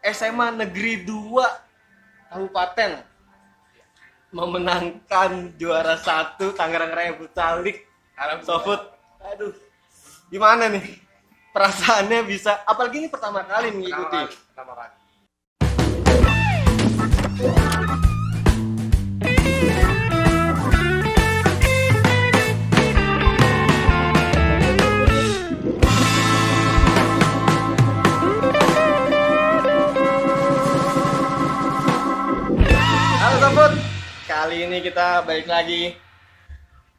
SMA Negeri 2 Kabupaten memenangkan juara 1 Tangerang Raya Futsal League. Sofut, aduh, gimana nih perasaannya bisa? Apalagi ini pertama kali mengikuti. Pertama kali. Halo Sofut, kali ini kita balik lagi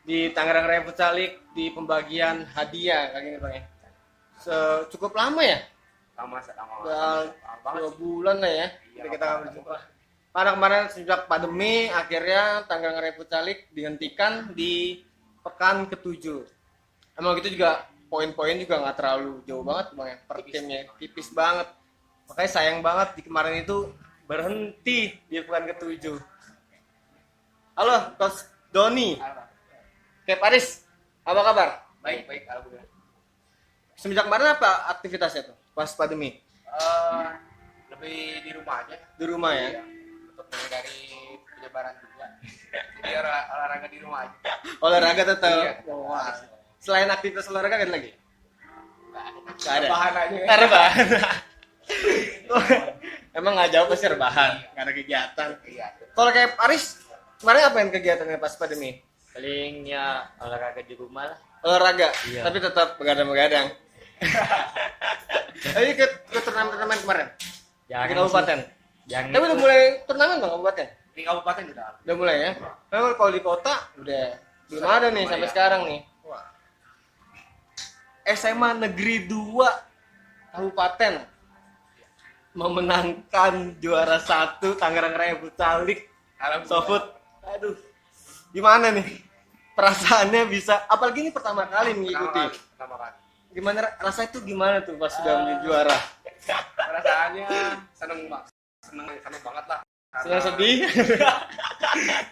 di Tangerang Raya Futsal League di pembagian hadiah kali ini Bang ya. Cukup lama ya? Lama Udah banget 2 bulan lah ya. Iya, Kita nggak berjumpa. Karena kemarin sejak pandemi akhirnya Tangerang Raya Futsal League dihentikan di pekan ke-7. Emang gitu juga poin-poin juga nggak terlalu jauh banget Bang ya. Per timnya tipis banget. Makanya sayang banget di kemarin itu berhenti di pekan ke-7. Halo Coach Doni. Kep Aris, apa kabar? baik alhamdulillah. Semenjak kemarin apa aktivitasnya tuh pas pandemi? Lebih di rumah aja. Di rumah ya? Iya, untuk menghindari penyebaran juga. Jadi olahraga di rumah aja. Olahraga tetap. Iya. Wah. Selain aktivitas olahraga ada lagi? Nggak ada. Bahan aja. Rebahan. Emang nggak jauh pasti rebahan, nggak ada kegiatan. Iya. Kalau kayak Aris, kemarin apain kegiatannya pas pandemi? Paling ya olahraga di rumah lah. Olahraga, Iya. tapi tetap begadang-begadang. Tapi ke turnamen kemarin di kabupaten. Yang Tapi udah mulai turnamen bang kabupaten? Di kabupaten udah. Udah mulai ya? Tapi kalau di kota udah belum ada nih sampai sekarang nih. Wah. SMA Negeri 2 Kabupaten memenangkan juara 1 Tangerang Raya Futsal League. Sofut, aduh, gimana nih perasaannya bisa? Apalagi ini pertama kali mengikuti. Pertama kali. Gimana rasanya tuh gimana tuh pas sudah menjadi juara? Perasaannya seneng banget lah. Senang sedih?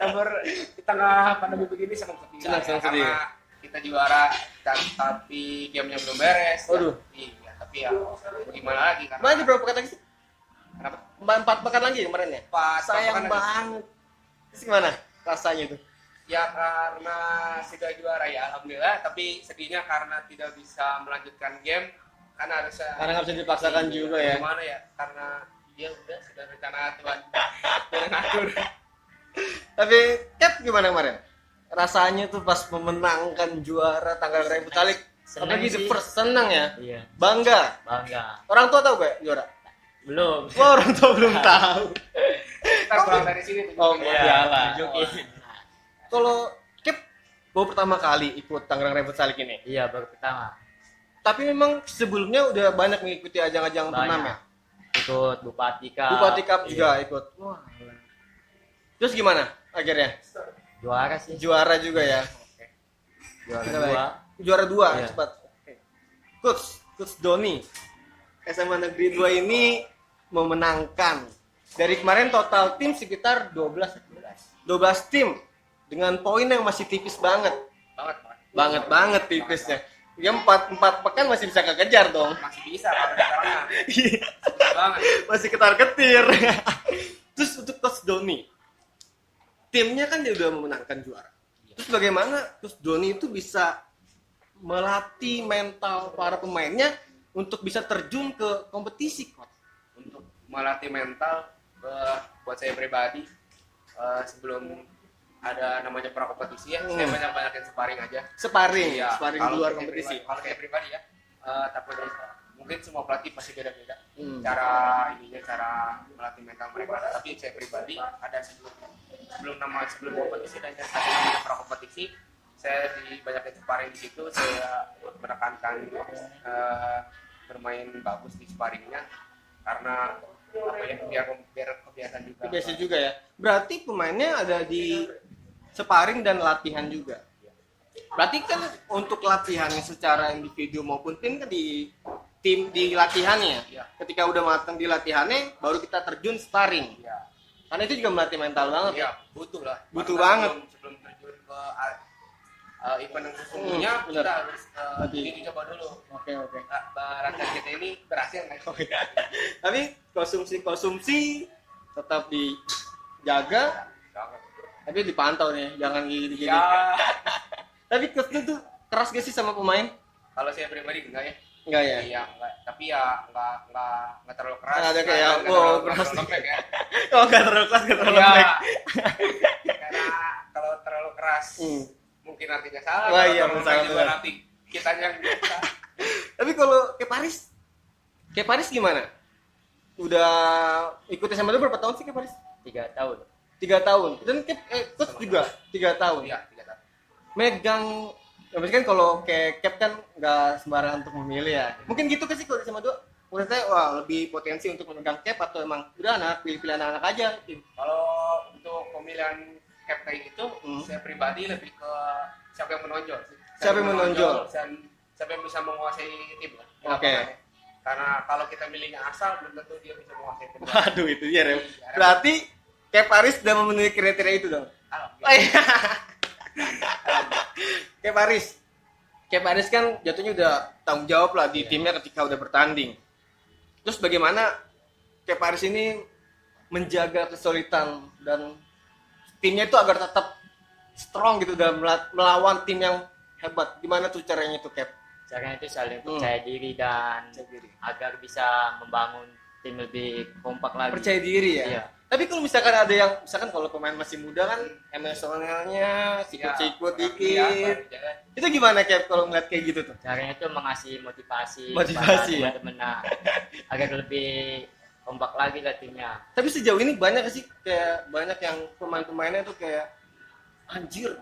Kabar di tengah pandemi begini seneng sedih. Senang sedih. Karena kita juara tapi gamenya belum beres. Waduh. Iya, tapi ya gimana lagi karena Kemarin berapa pekan lagi sih? kenapa? 4 pekan lagi kemarin ya? Sayang pekan lagi. banget. Terus gimana rasanya tuh? Ya karena sudah juara ya alhamdulillah, tapi sedihnya karena tidak bisa melanjutkan game karena harusnya Karena nggak bisa dipaksakan juga ya. Gimana ya? Karena dia udah sudah rencana Tuhan yang ngatur. Tapi Cap gimana kemarin? Rasanya tuh pas memenangkan juara Tangerang Raya Futsal League. Senang Apalagi the sih. first, senang ya? Iya, Bangga. bangga. Orang tua tahu gak juara? Belum. Wah, orang tua belum tahu. Kita pulang dari sini Oh, tunjukin. iya. Iyalah. tunjukin. Kalau Cap baru pertama kali ikut Tangerang Raya Futsal League ini. Iya, baru pertama. Tapi memang sebelumnya udah banyak mengikuti ajang-ajang turnamen. Banyak. Ikut Bupati Cup. Bupati Cup Iya. juga ikut. Wah. Terus gimana akhirnya? Juara sih. Juara juga ya. Juara Kita 2. baik. Juara 2 Iya. cepat. Coach Doni. SMA Negeri 2 ini memenangkan. Dari kemarin total tim sekitar 12 tim dengan poin yang masih tipis banget. Banget tipisnya. Ya 4 pekan masih bisa kekejar dong. Masih bisa kalau sekarang susah banget. Masih ketar-ketir. Terus untuk Coach Doni, timnya kan dia udah memenangkan juara. Terus bagaimana Coach Doni itu bisa melatih mental para pemainnya untuk bisa terjun ke kompetisi, Coach? Untuk melatih mental buat saya pribadi sebelum ada namanya pra kompetisi ya, saya banyak-banyakin sparring aja. Sparring Iya, di kalau luar saya kompetisi. Kalau saya pribadi ya, tapi mungkin semua pelatih pasti beda-beda cara melatih mental mereka. Tapi saya pribadi ada sebelum kompetisi dan yang satu namanya pra kompetisi, saya banyakin sparring di situ. Saya menekankan bermain bagus di sparringnya karena apa ya biar kebiasaan juga. Biasa juga ya. Berarti pemainnya ada di sparring dan latihan juga. Berarti kan untuk latihannya secara individu maupun tim kan di latihannya. Iya. Ketika udah matang di latihannya, baru kita terjun sparring. Iya. Karena itu juga melatih mental banget. Iya, butuh lah. Butuh Karena banget. Sebelum terjun ke event yang sesungguhnya benar. kita harus Nanti. ini coba dulu. Oke. Barangkali kita ini berhasil nggak? Tapi konsumsi tetap dijaga, tapi dipantau nih, jangan gini-gini. Ya, Tapi coach tuh keras gak sih sama pemain? kalau saya pribadi enggak ya. Enggak ya? Iya, enggak. Tapi ya enggak terlalu keras. Ada kayak, Nggak wow, terlalu keras. lembek ya. Oh, nggak terlalu keras, nggak terlalu Iya. lembek. Karena kalau terlalu keras mungkin nantinya salah. Wah, Kalau iya, terlalu salah, lembek juga benar. nanti kitanya yang bisa. Tapi kalau kayak Paris gimana? Udah ikut SMA dulu berapa tahun sih kayak Paris? 3 tahun. 3 tahun. Dan coach juga 3 tahun. Iya, 3 tahun. Megang, ya maksudnya kan kalau kayak cap kan nggak sembarangan untuk memilih ya. Mungkin gitu kan sih kalau di SMA 2. Menurut saya wah lebih potensi untuk memegang cap atau emang udah pilih anak-anak aja. Kalau untuk pemilihan cap kayak gitu, saya pribadi lebih ke siapa yang menonjol sih. Siapa yang menonjol? Dan siapa yang bisa menguasai tim lah. di Oke. lapangan. Karena kalau kita milihnya asal, belum tentu dia bisa menguasai tim. Waduh itu dia Rem. Berarti kayak Paris sudah memenuhi kriteria itu dong. Alhamdulillah. Oh, iya. Kayak Paris kan jatuhnya udah tanggung jawab lah di timnya ketika udah bertanding. Terus bagaimana kayak Paris ini menjaga kesulitan dan timnya itu agar tetap strong gitu dalam melawan tim yang hebat. Gimana tuh caranya itu Cap? Caranya itu saling percaya diri dan agar bisa membangun tim lebih kompak lagi. Percaya diri ya. Iya. Tapi kalau misalkan ada yang misalkan kalau pemain masih muda kan emosionalnya sikut-sikut dikit. Itu gimana Cap kalau ngeliat kayak gitu tuh? Caranya itu mengasih motivasi Motivasi, ya? kepada teman-teman agar lebih kompak lagi lah timnya. Tapi sejauh ini banyak gak sih kayak banyak yang pemain-pemainnya tuh kayak anjir.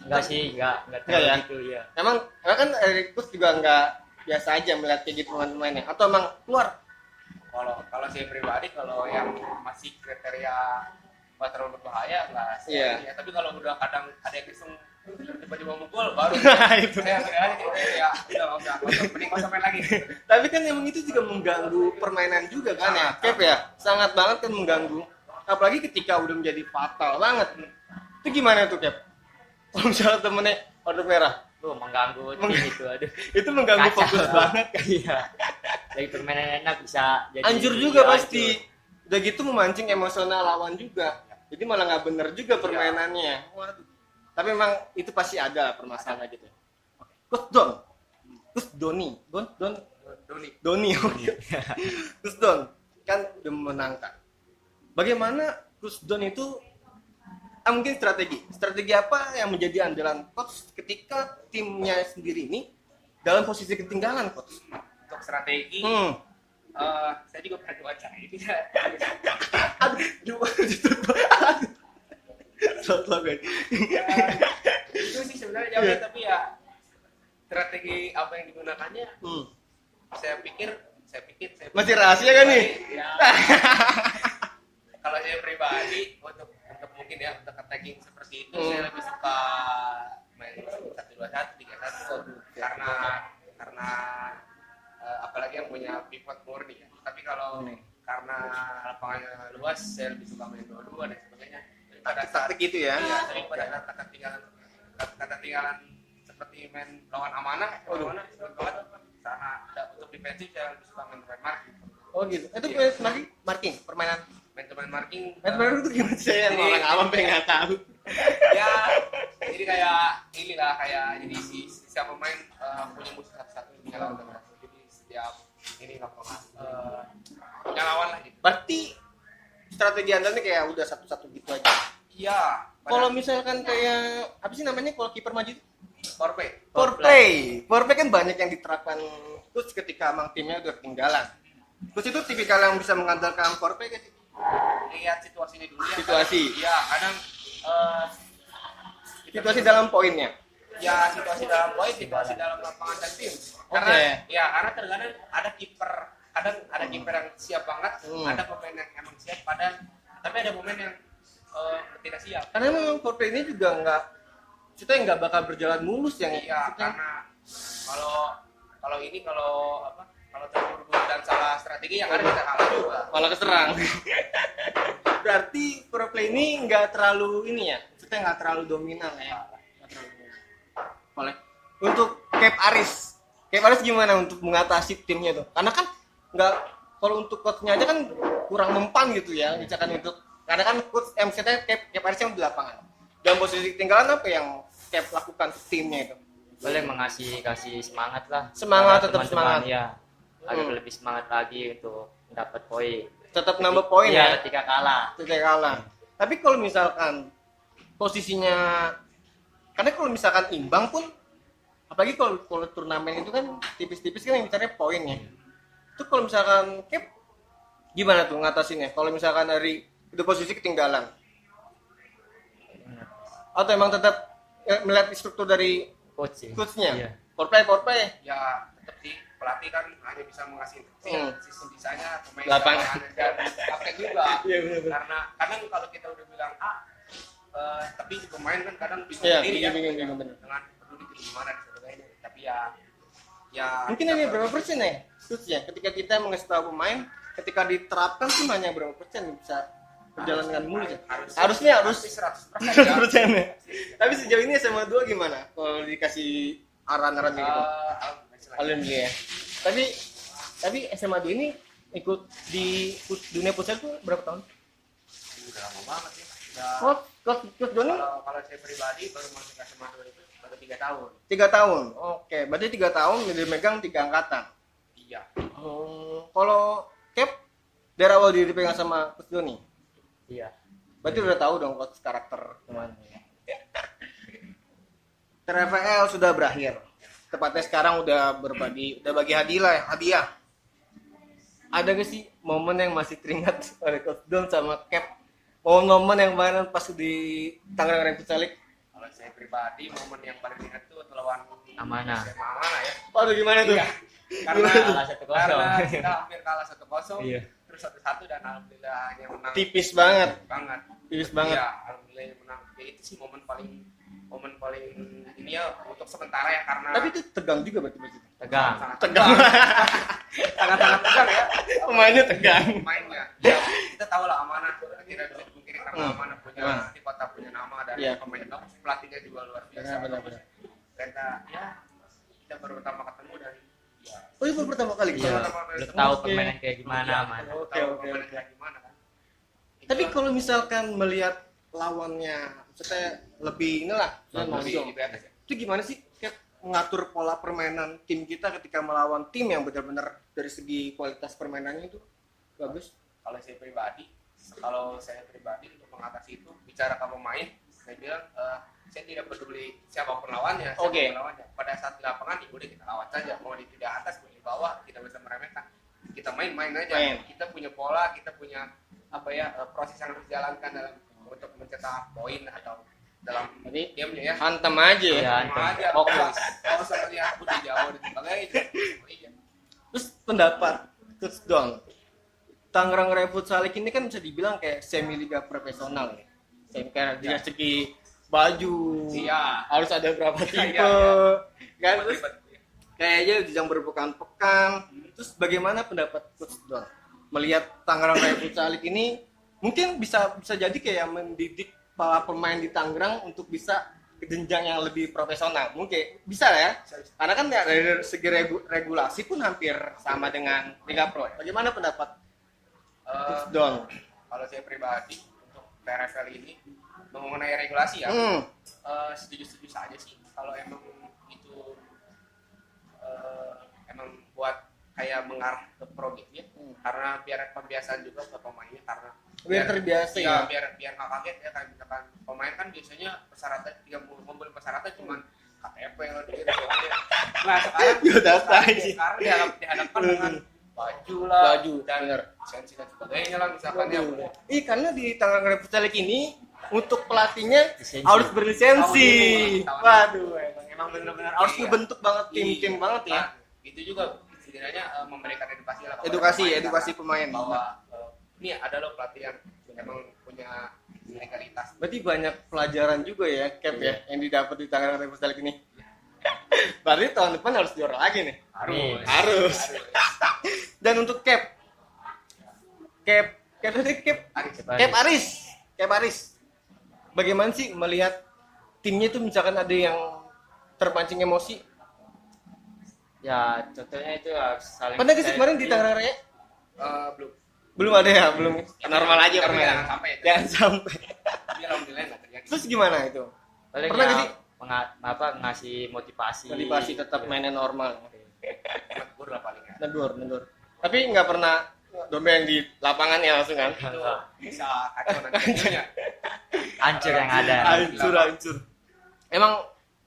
Enggak sih, enggak Enggak terlalu ya? gitu ya. Emang kan Eric Putz juga nggak biasa aja melihat kayak gitu pemain-pemainnya atau emang keluar? Kalau saya pribadi kalau yang masih kriteria nggak terlalu berbahaya nggak sih. Iya. Ya, tapi kalau udah kadang ada yang iseng tiba-tiba mukul baru Itu. saya ya udah nggak usah mending nggak usah main lagi. Tapi kan emang itu juga mengganggu permainan juga kan ya, Cap ya? Sangat banget kan mengganggu. Apalagi ketika udah menjadi fatal banget. Itu gimana tuh Cap? Kalau misalnya temennya order merah, Tuh mengganggu tim itu, aduh. itu mengganggu Kacau. fokus banget kan? Iya. Lagi permainan enak bisa jadi Anjur juga iya, pasti. hancur. Udah gitu memancing emosional lawan juga. Jadi malah nggak bener juga permainannya. Waduh. Tapi memang itu pasti ada permasalahan gitu. Coach Doni. Doni. Coach Don kan udah memenangkan. Bagaimana Coach Don itu mungkin strategi apa yang menjadi andalan coach ketika timnya sendiri ini dalam posisi ketinggalan coach? Untuk strategi saya juga pernah baca ini ya. Itu sih sebenarnya jawabnya, tapi ya strategi apa yang digunakannya saya pikir Masih rahasia kan nih? Ya. Kalau saya pribadi untuk mungkin ya untuk attacking seperti itu saya lebih suka main 1-2-1, 3-1 karena apalagi yang punya pivot murni ya. Tapi kalau karena lapangannya luas saya lebih suka main 2-2 dan sebagainya. Taktik gitu ya? Iya, daripada ketinggalan seperti main lawan Amanah sering banget karena untuk defensif saya lebih suka main marking. Oh gitu. Itu marking permainan. Main marking. Main itu gimana sih? Yang Jadi- orang awam pengen nggak tahu. Ya, jadi kayak inilah jadi setiap pemain punya musuh satu-satu di lawan terus. Jadi setiap ini lapangan punya lawan lah gitu. Berarti strategi andalnya kayak udah satu-satu gitu aja. Iya. Kalau misalkan kayak apa sih namanya kalau kiper maju? Power play. Power play kan banyak yang diterapkan terus ketika emang timnya udah ketinggalan. Terus itu tipikal yang bisa mengandalkan power play kan? Lihat situasinya dulu ya. Situasi. Iya, kadang Situasi dalam poinnya. ya situasi dalam poin, situasi dalam lapangan dan tim. Karena karena terkadang ada kiper yang siap banget, ada pemain yang emang siap tapi ada pemain yang tidak siap. Karena memang power play ini juga nggak bakal berjalan mulus yang Iya, karena kalau terburu-buru dan salah strategi yang ada kita kalah juga. malah keserang. Berarti power play ini nggak terlalu ini ya, maksudnya nggak terlalu dominan ya. boleh. Untuk Cap Aris. Cap Aris gimana untuk mengatasi timnya tuh? Karena kan nggak, kalau untuk coachnya aja kan kurang mempan gitu ya, misalkan untuk karena kan coach MCT Cap Aris yang di lapangan. Dan posisi ketinggalan apa yang Cap lakukan ke timnya itu? Boleh kasih semangat lah. Semangat, Pada tetap teman-teman, semangat. ya. Agar lebih semangat lagi untuk mendapat poin. Tetap nambah poin ya, Iya, ketika kalah. ketika kalah. Tapi kalau misalkan posisinya, karena kalau misalkan imbang pun, apalagi kalau turnamen itu kan tipis-tipis kan yang bicaranya poinnya. Itu kalau misalkan Cap gimana tuh ngatasinnya? Kalau misalkan dari itu posisi ketinggalan, atau emang tetap melihat struktur dari Coach sih. coachnya? Iya. Power play. Ya tetap sih pelatih kan hanya bisa mengasih sistem desainnya pemain Lapangan. dan kapten juga. Iya, benar-benar. Karena kadang kalau kita udah bilang tapi di pemain kan kadang bingung Iya, sendiri ya bingung, benar. dengan peduli itu gimana dan sebagainya. Tapi ya Mungkin hanya berapa persen ya coachnya? Ketika kita mengasih tahu pemain, ketika diterapkan tuh hanya berapa persen bisa berjalan dengan mulus ya? Harusnya harus 100% 100% ya. Tapi sejauh ini SMA 2 gimana? Kalau dikasih arahan-arahan kayak gitu? Alhamdulillah ya. Tapi SMA 2 ini ikut di dunia futsal tuh berapa tahun? Udah lama banget ya. Udah, Coach Doni kalau saya pribadi baru masuk SMA 2 itu baru 3 tahun. 3 tahun. Oke, berarti 3 tahun dia megang 3 angkatan. Iya. Kalau Cap dari awal dia dipegang sama Coach Doni. Iya. Berarti udah tahu dong coach karakter teman. TRFL sudah berakhir. Tepatnya sekarang udah bagi hadiah. Ada gak sih momen yang masih teringat oleh Coach Don sama Cap? Momen yang mana pas di Tangerang Raya Futsal League? Kalau saya pribadi momen yang paling ingat itu lawan Amanah. SMA Amanah ya. Waduh gimana tuh? Iya. Karena Kalah 1-0. karena kita hampir kalah 1-0. Iya. Terus 1-1 dan alhamdulillah hanya menang. Tipis banget. Tipis banget. Iya, alhamdulillah yang menang. Ya, itu sih momen paling ini ya untuk sementara ya karena Tapi itu tegang juga berarti. Tegang. sangat Tegang. sangat tegang ya. Pemainnya tegang. Mainnya. Ya, kita tahu lah Amanah tidak bisa dipungkiri karena Amanah punya di kota punya nama dan Iya. pemain bagus, pelatihnya juga luar biasa. Benar. Karena ya kita baru pertama ketemu dan ya Oh, itu baru pertama kali. Iya. Belum tahu permainan kayak gimana, man. Oke. kayak gimana kan. Tapi kalau misalkan melihat lawannya, maksudnya lebih lebih di atas ya. itu gimana sih kayak mengatur pola permainan tim kita ketika melawan tim yang benar-benar dari segi kualitas permainannya itu bagus? Kalau saya pribadi untuk mengatasi itu bicara ke pemain, saya bilang saya tidak peduli siapapun lawannya. Oke. Siapapun lawannya. Pada saat di lapangan ya udah kita lawan saja, mau di tidak atas mau di bawah tidak bisa meremehkan. Kita main aja. Main. Kita punya pola, kita punya proses yang harus dijalankan dalam untuk mencetak poin atau dalam Jadi gamenya ya. hantem aja ya. Iya. Sama aja. Fokus. Kalau saya lihat putih Jawa dan sebagainya. Iya. Terus pendapat Coach Don, Tangerang Raya Futsal League ini kan bisa dibilang kayak semi liga profesional ya. Kayak dari segi baju, Iya. harus ada berapa tipe, Iya. kan? Terus Ribet. kayaknya jenjang berpekan-pekan. Terus bagaimana pendapat Coach Don melihat Tangerang Raya Futsal League ini mungkin bisa jadi kayak mendidik para pemain di Tangerang untuk bisa ke jenjang yang lebih profesional? Mungkin bisa ya, karena kan ya, dari segi regulasi pun hampir sama dengan Liga Pro. Bagaimana pendapat Coach Don? Kalau saya pribadi untuk TRFL ini mengenai regulasi ya, setuju saja sih. Kalau emang itu emang buat kayak mengarah ke pro gitu ya, karena biar pembiasaan juga ke pemainnya karena Biar terbiasa ya. biar nggak kaget ya kayak misalkan pemain kan biasanya persyaratan membeli persyaratan cuma KTP loh dia semuanya. Nah sekarang Biodata aja. sekarang dihadapkan dengan baju lah, Baju, dan bener. lisensi dan sebagainya lah misalkan ya. Karena di Tangerang Raya Futsal League ini untuk pelatihnya Lisensi. harus berlisensi. Tahun ini. Waduh, emang benar-benar harus Iya. dibentuk banget tim-tim Iya. banget ya. Nah, itu juga setidaknya memberikan edukasi lah kepada Edukasi pemain. bahwa ini ada loh pelatih yang emang punya legalitas. Berarti banyak pelajaran juga ya, Cap ya, yang didapat di Tangerang Raya Futsal League ini. Berarti tahun depan harus juara lagi nih. Harus. Dan untuk Cap Aris. Bagaimana sih melihat timnya itu misalkan ada yang terpancing emosi? Ya contohnya itu harus saling Pernah gak sih percaya kemarin di diri. Tangerang Raya? Belum. Belum ada ya, belum. Normal aja Tapi permainan. jangan sampai ya. Jangan sampai. Tapi alhamdulillah nggak terjadi. Terus gimana itu? Paling Pernah ya nggak sih? ngasih motivasi. Motivasi tetap mainnya normal. Negur lah paling ya. Negur. Tapi nggak pernah domel di lapangan ya langsung kan? Itu bisa kacau nanti. Hancur yang ada. Hancur. Emang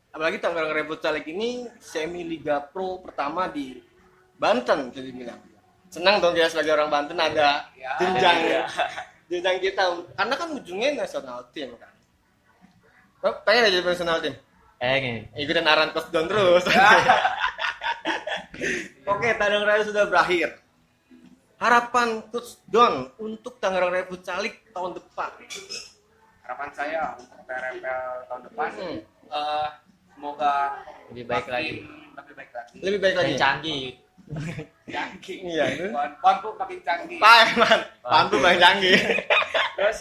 apalagi Tangerang Raya Futsal League ini semi Liga Pro pertama di Banten jadi bilang. Senang dong kita sebagai orang Banten ada Ya. jenjang kita karena kan ujungnya nasional tim kan. Pengen aja jadi nasional tim. Gini. Ikutin arahan Coach Don terus. Oke, Tangerang Raya sudah berakhir. Harapan Coach Don untuk Tangerang Raya Futsal League tahun depan. Harapan saya untuk TRFL tahun depan Hmm. semoga Lebih baik lagi. lebih baik lagi. Lebih baik lagi. Dan canggih. Canggih. Iya, itu. Pantu makin canggih. Pak, Pantu Bang canggih. Terus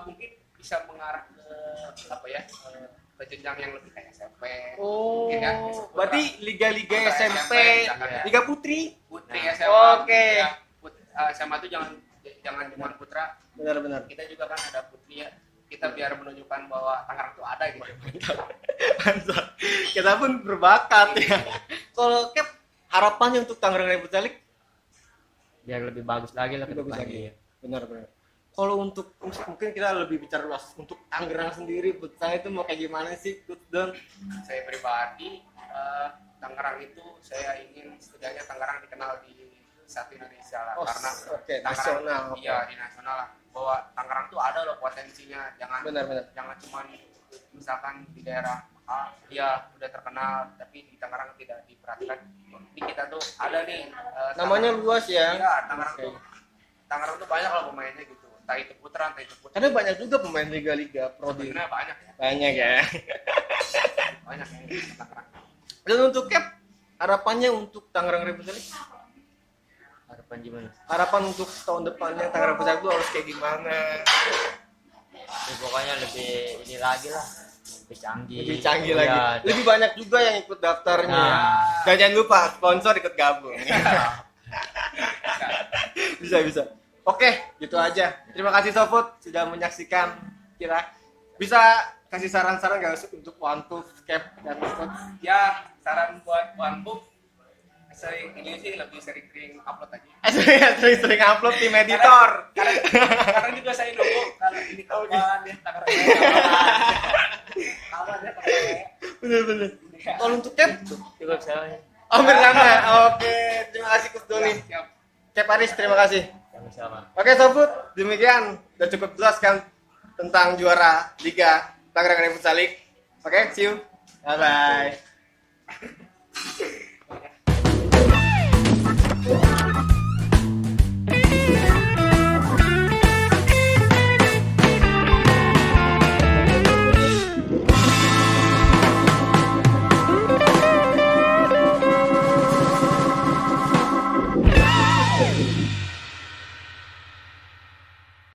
mungkin bisa mengarah ke apa ya? Ke jenjang yang lebih kayak SMP. Oh, Mungkin ya, berarti liga-liga Putra SMP, misalkan ya. Liga Putri. Putri Nah. SMA. Oke. Ya, SMA itu jangan cuma putra. Benar-benar. Kita juga kan ada putri ya. Kita biar menunjukkan bahwa Tangerang itu ada gitu. Mantap. Kita pun berbakat ya. Kalau Cap harapannya untuk Tangerang Raya Futsal League Biar lebih bagus lagi lah ke bagus depannya. lagi. Benar-benar. Kalau untuk mungkin kita lebih bicara luas untuk Tangerang sendiri futsal itu mau kayak gimana sih, Coach Don? Saya pribadi Tangerang itu saya ingin setidaknya Tangerang dikenal di satu Indonesia lah Oh, karena oke, Tangerang nasional. iya di nasional lah bahwa Tangerang tuh ada loh potensinya Benar-benar. jangan cuma misalkan di daerah A dia udah terkenal tapi di Tangerang tidak diperhatikan di kita tuh ada nih Namanya luas ya. iya Tangerang Oke. tuh Tangerang tuh banyak loh pemainnya gitu entah itu putra entah itu putri Karena banyak juga pemain liga-liga pro di sebenarnya banyak ya banyak ya. banyak yang di Tangerang. Dan untuk Cap harapannya untuk Tangerang Raya Futsal League? Harapan gimana? Harapan untuk tahun depannya Tangerang Futsal itu harus kayak gimana? Ya, pokoknya lebih ini lagi lah. Lebih canggih. Lebih canggih Iya, lagi. Lebih banyak juga yang ikut daftarnya. Nah. Dan jangan lupa sponsor ikut gabung. bisa. Oke, gitu aja. Terima kasih Sofut sudah menyaksikan kita. Bisa kasih saran-saran gak untuk One Tooth, Cap dan Coach? Ya saran buat One Book ini sih lebih sering upload aja Sering-sering upload tim editor. karena juga saya nunggu kalau ini kapan ya Tangerang kapan ya Bener-bener. Kalau untuk Cap, Cukup saya. hampir sama. Oke, terima kasih Coach Doni. siap Cap Aris, terima kasih. Sama-sama. Oke Sofut, demikian udah cukup jelas kan tentang juara Liga Tangerang Raya Futsal League. Oke, see you. Bye bye.